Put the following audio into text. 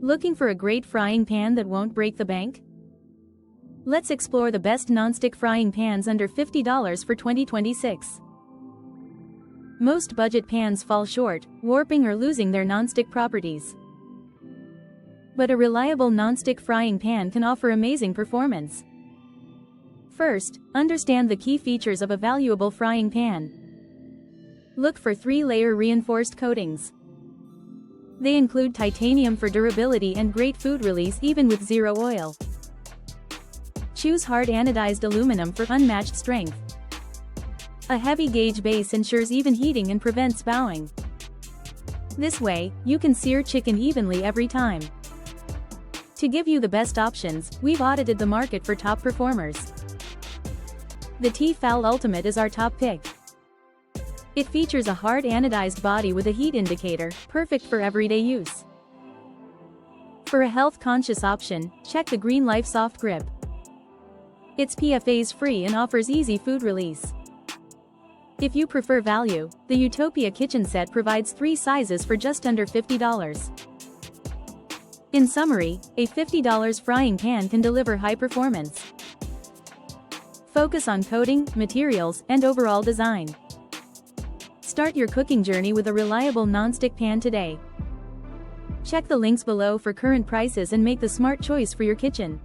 Looking for a great frying pan that won't break the bank? Let's explore the best nonstick frying pans under $50 for 2026. Most budget pans fall short, warping or losing their nonstick properties. But a reliable nonstick frying pan can offer amazing performance. First, understand the key features of a valuable frying pan. Look for 3-layer reinforced coatings. They include titanium for durability and great food release even with zero oil. Choose hard anodized aluminum for unmatched strength. A heavy gauge base ensures even heating and prevents bowing. This way, you can sear chicken evenly every time. To give you the best options, we've audited the market for top performers. The Tefal Ultimate is our top pick. It features a hard anodized body with a heat indicator, perfect for everyday use. For a health-conscious option, check the Green Life Soft Grip. It's PFAS-free and offers easy food release. If you prefer value, the Utopia kitchen set provides 3 sizes for just under $50. In summary, a $50 frying pan can deliver high performance. Focus on coating, materials, and overall design. Start your cooking journey with a reliable nonstick pan today. Check the links below for current prices and make the smart choice for your kitchen.